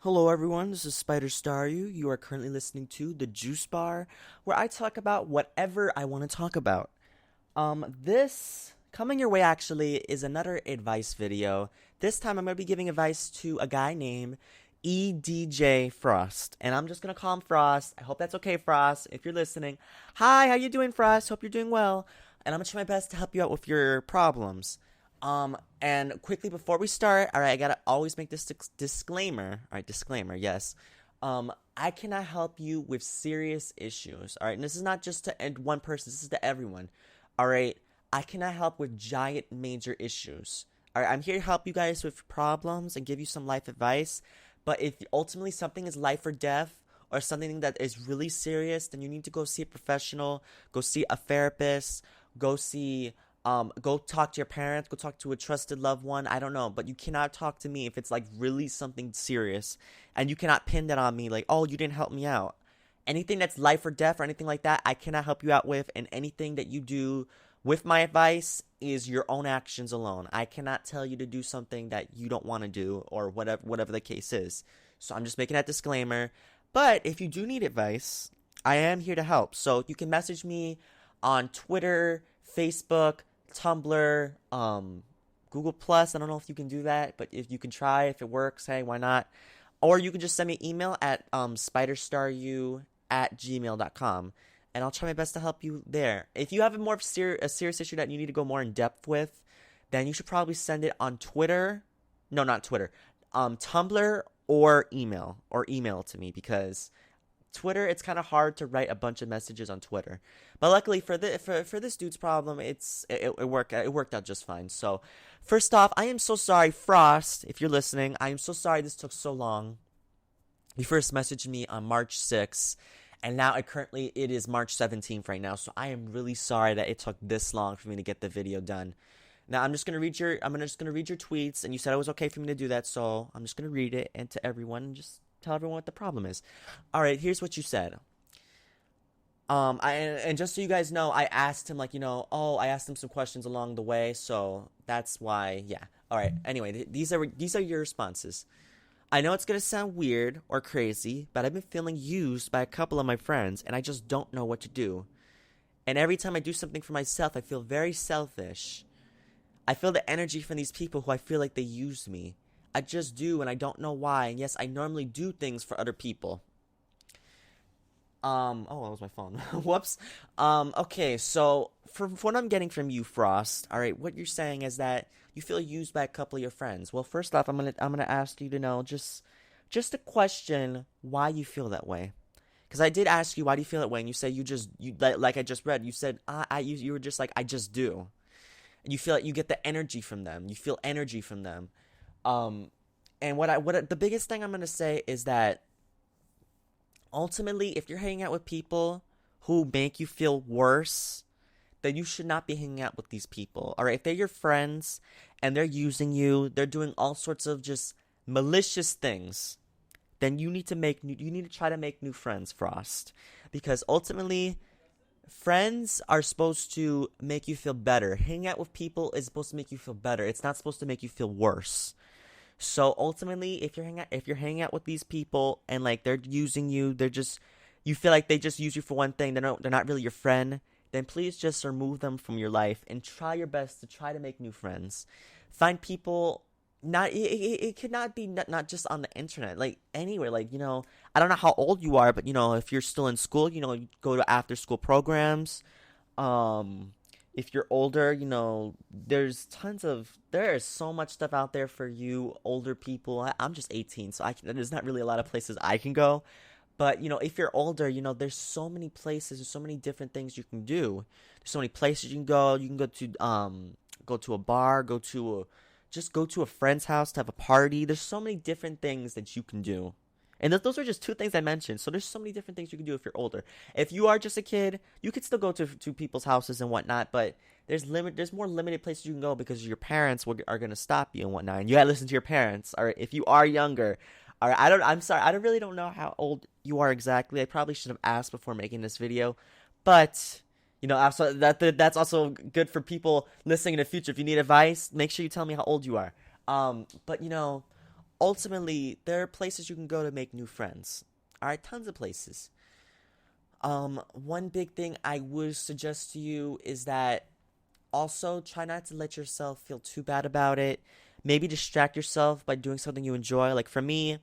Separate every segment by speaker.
Speaker 1: Hello everyone, this is SpiderStaryu. You are currently listening to The Juice Bar, where I talk about whatever I want to talk about. This coming your way actually is another advice video. This time I'm going to be giving advice to a guy named EDJFrost, and I'm just going to call him Frost. I hope that's okay, Frost, if you're listening. Hi, how you doing, Frost? Hope you're doing well, and I'm going to try my best to help you out with your problems. And quickly before we start, all right, I gotta always make this disclaimer. All right, disclaimer, yes. I cannot help you with serious issues. All right, and this is not just to one person. This is to everyone. All right, I cannot help with giant, major issues. All right, I'm here to help you guys with problems and give you some life advice. But if ultimately something is life or death, or something that is really serious, then you need to go see a professional, go see a therapist, go talk to your parents, go talk to a trusted loved one. I don't know, but you cannot talk to me if it's like really something serious, and you cannot pin that on me like, oh, you didn't help me out. Anything that's life or death or anything like that, I cannot help you out with, and anything that you do with my advice is your own actions alone. I cannot tell you to do something that you don't want to do, or whatever the case is. So I'm just making that disclaimer. But if you do need advice, I am here to help. So you can message me on Twitter, Facebook, Tumblr, Google Plus. I don't know if you can do that, but if you can try, if it works, hey, why not? Or you can just send me an email at SpiderStaryu@gmail.com, and I'll try my best to help you there. If you have a serious issue that you need to go more in depth with, then you should probably send it on Twitter. No, not Twitter. Tumblr or email to me, because Twitter, it's kind of hard to write a bunch of messages on Twitter. But luckily for this dude's problem, it worked out just fine. So, first off, I am so sorry, Frost, if you're listening. I am so sorry this took so long. You first messaged me on March 6th, and now it is March 17th right now. So I am really sorry that it took this long for me to get the video done. Now I'm just gonna read your tweets, and you said it was okay for me to do that, so I'm just gonna read it and to everyone, and just tell everyone what the problem is. All right, here's what you said. And just so you guys know, I asked him, like, I asked him some questions along the way, so that's why, yeah. All right. Anyway, these are your responses. I know it's gonna sound weird or crazy, but I've been feeling used by a couple of my friends, and I just don't know what to do. And every time I do something for myself, I feel very selfish. I feel the energy from these people who I feel like they use me. I just do, and I don't know why. And yes, I normally do things for other people. Oh, that was my phone. Whoops. Okay, so for what I'm getting from you, Frost, all right, what you're saying is that you feel used by a couple of your friends. Well, first off, I'm gonna ask you to know just a question why you feel that way. Because I did ask you, why do you feel that way, and you said you like I just read, you said you were just like, I just do. And you feel like you get the energy from them. You feel energy from them. And the biggest thing I'm gonna say is that ultimately, if you're hanging out with people who make you feel worse, then you should not be hanging out with these people. All right, if they're your friends and they're using you, they're doing all sorts of just malicious things, then you need to try to make new friends, Frost, because ultimately, friends are supposed to make you feel better. Hanging out with people is supposed to make you feel better. It's not supposed to make you feel worse. So ultimately, if you're hanging out with these people and like they're using you, you feel like they just use you for one thing, they're not really your friend, then please just remove them from your life and try your best to try to make new friends. Find people. It could not be not just on the internet, like anywhere, like, I don't know how old you are, but if you're still in school, you go to after school programs. If you're older, there is so much stuff out there for you older people. I'm just 18, so there's not really a lot of places I can go. But, if you're older, there's so many places, there's so many different things you can do. There's so many places you can go. You can go to a bar, just go to a friend's house to have a party. There's so many different things that you can do. And those are just two things I mentioned. So there's so many different things you can do if you're older. If you are just a kid, you could still go to people's houses and whatnot, but there's more limited places you can go because your parents are going to stop you and whatnot. And you gotta listen to your parents. All right, if you are younger. All right, I'm sorry. I really don't know how old you are exactly. I probably should have asked before making this video. But also that's also good for people listening in the future. If you need advice, make sure you tell me how old you are. But ultimately, there are places you can go to make new friends. All right, tons of places. One big thing I would suggest to you is that also try not to let yourself feel too bad about it. Maybe distract yourself by doing something you enjoy. Like for me,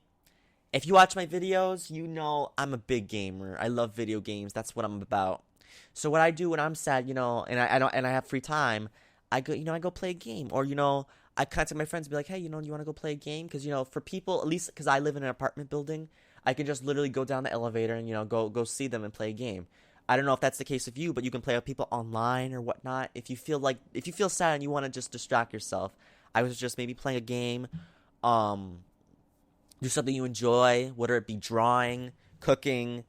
Speaker 1: if you watch my videos, you know I'm a big gamer. I love video games. That's what I'm about. So what I do when I'm sad, and I don't and I have free time, I go play a game, or I contact my friends and be like, hey, you want to go play a game? Because for people, at least because I live in an apartment building, I can just literally go down the elevator and go see them and play a game. I don't know if that's the case with you, but you can play with people online or whatnot. If you feel sad and you want to just distract yourself, I was just maybe playing a game. Um, do something you enjoy, whether it be drawing, cooking,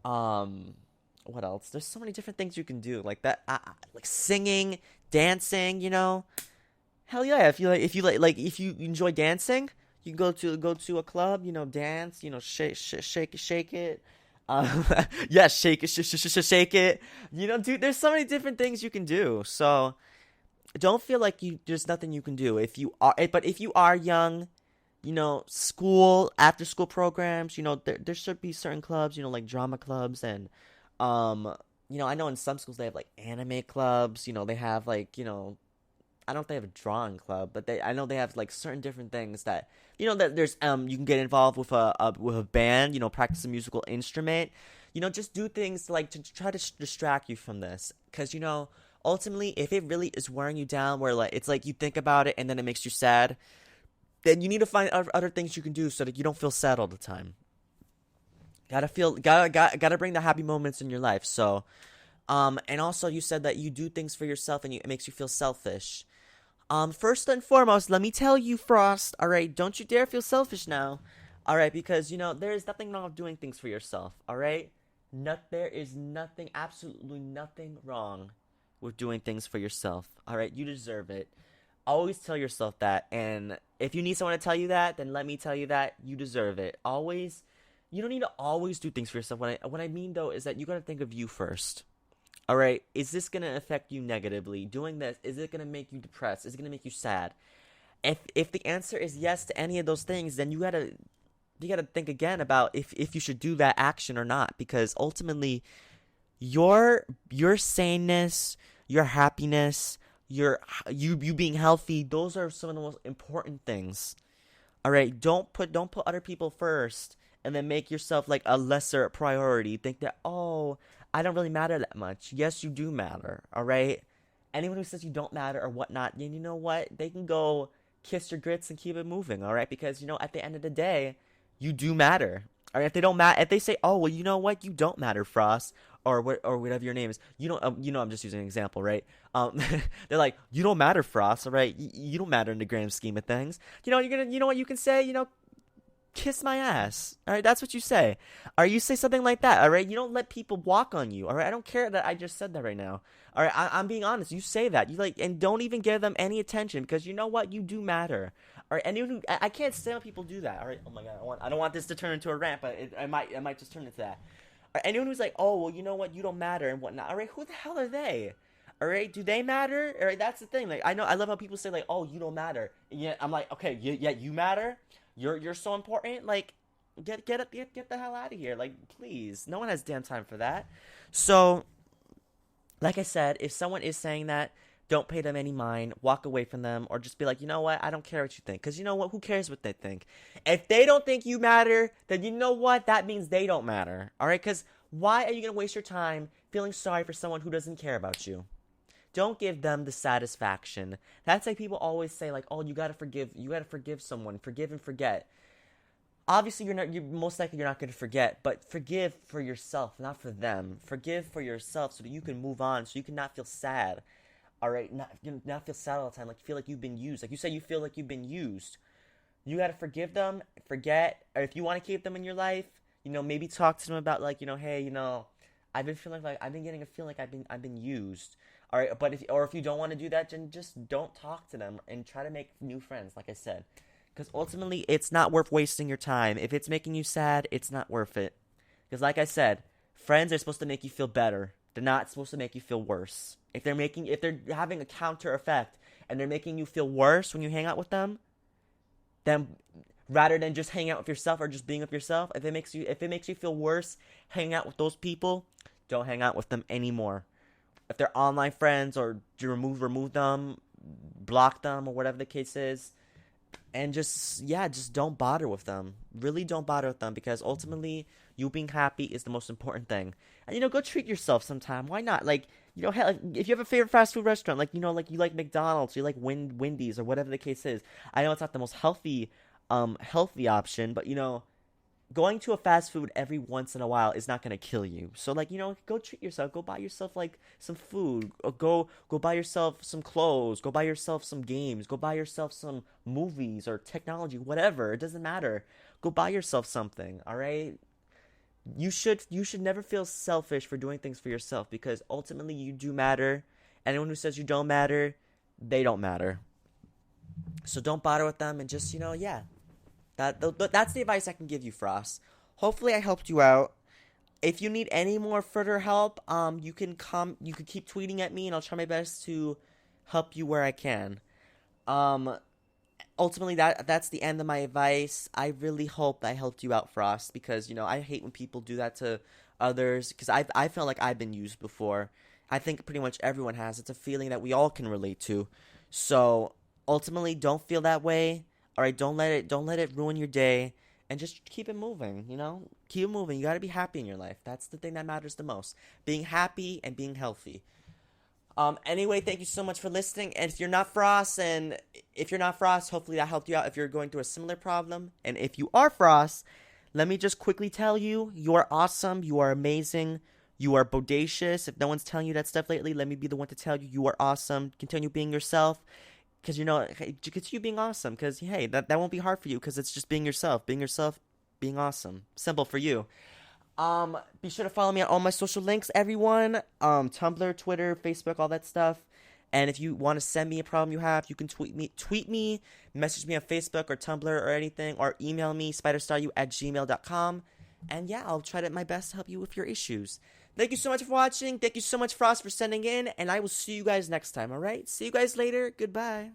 Speaker 1: what else? There's so many different things you can do like that. Like singing, dancing. Hell yeah! If you enjoy dancing, you can go to a club. Dance. Shake it. Yeah, shake it. Dude, there's so many different things you can do. So don't feel like there's nothing you can do but if you are young, school, after school programs, there should be certain clubs, like drama clubs and, I know in some schools they have like anime clubs, they have like, I don't know if they have a drawing club, but I know they have like certain different things that, that there's, you can get involved with a band, practice a musical instrument, just do things to try to distract you from this. Cause, ultimately, if it really is wearing you down, where like, it's like you think about it and then it makes you sad, then you need to find other things you can do so that you don't feel sad all the time. Gotta bring the happy moments in your life. So, and also you said that you do things for yourself and it makes you feel selfish. First and foremost, let me tell you, Frost. All right, don't you dare feel selfish now. All right, because there is nothing wrong with doing things for yourself. All right, there is nothing, absolutely nothing wrong with doing things for yourself. All right, you deserve it. Always tell yourself that, and if you need someone to tell you that, then let me tell you that you deserve it. Always, you don't need to always do things for yourself. What I mean though is that you gotta think of you first. All right, is this gonna affect you negatively? Doing this, is it gonna make you depressed? Is it gonna make you sad? If the answer is yes to any of those things, then you gotta think again about if you should do that action or not, because ultimately, your saneness, your happiness, you being healthy, those are some of the most important things. All right, don't put other people first and then make yourself like a lesser priority. Think that, oh, I don't really matter that much. Yes, you do matter. All right. Anyone who says you don't matter or whatnot, then you know what? They can go kiss your grits and keep it moving. All right, because at the end of the day, you do matter. All right, if they don't matter, if they say, oh, well, you know what? You don't matter, Frost, or whatever your name is. I'm just using an example, right? They're like, you don't matter, Frost. All right, you don't matter in the grand scheme of things. You know what you can say. Kiss my ass. All right, that's what you say. Or you say something like that. All right, you don't let people walk on you. All right, I don't care that I just said that right now. All right, I'm being honest. You say that. And don't even give them any attention, because you know what? You do matter. All right, anyone who I can't stand when people do that. All right, oh my god, I don't want this to turn into a rant, but I might just turn into that. All right, anyone who's like, oh well, you know what? You don't matter and whatnot. All right, who the hell are they? All right, do they matter? All right, that's the thing. Like I love how people say like, oh, you don't matter. Yeah, I'm like, okay, yeah, you matter. You're so important. Like, get the hell out of here. Like, please, no one has damn time for that. So, like I said, if someone is saying that, don't pay them any mind. Walk away from them, or just be like, you know what? I don't care what you think, because you know what? Who cares what they think? If they don't think you matter, then you know what? That means they don't matter. All right? Because why are you gonna waste your time feeling sorry for someone who doesn't care about you? Don't give them the satisfaction. That's like people always say, like, oh, you gotta forgive someone, forgive and forget. Obviously, most likely you're not gonna forget, but forgive for yourself, not for them. Forgive for yourself so that you can move on, so you can not feel sad. All right, not feel sad all the time, like feel like you've been used. Like you say, you feel like you've been used. You gotta forgive them, forget, or if you want to keep them in your life, maybe talk to them about like, hey, I've been feeling like I've been getting a feeling like I've been used. All right, but if you don't want to do that, then just don't talk to them and try to make new friends, like I said, because ultimately it's not worth wasting your time. If it's making you sad, it's not worth it. Because like I said, friends are supposed to make you feel better. They're not supposed to make you feel worse. If they're having a counter effect and they're making you feel worse when you hang out with them, then rather than just hanging out with yourself or just being with yourself. If it makes you feel worse hanging out with those people, don't hang out with them anymore. If they're online friends, or remove them, block them, or whatever the case is. And just don't bother with them. Really don't bother with them, because ultimately you being happy is the most important thing. And go treat yourself sometime. Why not? Like, hell, if you have a favorite fast food restaurant, like, like you like McDonald's, you like Wendy's, or whatever the case is. I know it's not the most healthy option, but going to a fast food every once in a while is not going to kill you. So, like, go treat yourself. Go buy yourself, like, some food. Or go buy yourself some clothes. Go buy yourself some games. Go buy yourself some movies or technology, whatever. It doesn't matter. Go buy yourself something, all right? You should never feel selfish for doing things for yourself, because ultimately you do matter. Anyone who says you don't matter, they don't matter. So don't bother with them, and just, That's the advice I can give you, Frost. Hopefully I helped you out. If you need any more further help, you can keep tweeting at me, and I'll try my best to help you where I can. Ultimately that's the end of my advice. I really hope I helped you out, Frost, because I hate when people do that to others, because I feel like I've been used before. I think pretty much everyone has. It's a feeling that we all can relate to. So ultimately, don't feel that way. All right, don't let it ruin your day, and just keep it moving. Keep it moving. You got to be happy in your life. That's the thing that matters the most. Being happy and being healthy. Anyway, thank you so much for listening. And if you're not Frost, hopefully that helped you out if you're going through a similar problem. And if you are Frost, let me just quickly tell you, you are awesome. You are amazing. You are bodacious. If no one's telling you that stuff lately, let me be the one to tell you you are awesome. Continue being yourself. Because, continue being awesome. Because, hey, that won't be hard for you, because it's just being yourself. Being yourself, being awesome. Simple for you. Be sure to follow me on all my social links, everyone. Tumblr, Twitter, Facebook, all that stuff. And if you want to send me a problem you have, you can tweet me, message me on Facebook or Tumblr or anything, or email me, SpiderStaryu@gmail.com. And yeah, I'll try my best to help you with your issues. Thank you so much for watching. Thank you so much, Frost, for sending in. And I will see you guys next time, alright? See you guys later. Goodbye.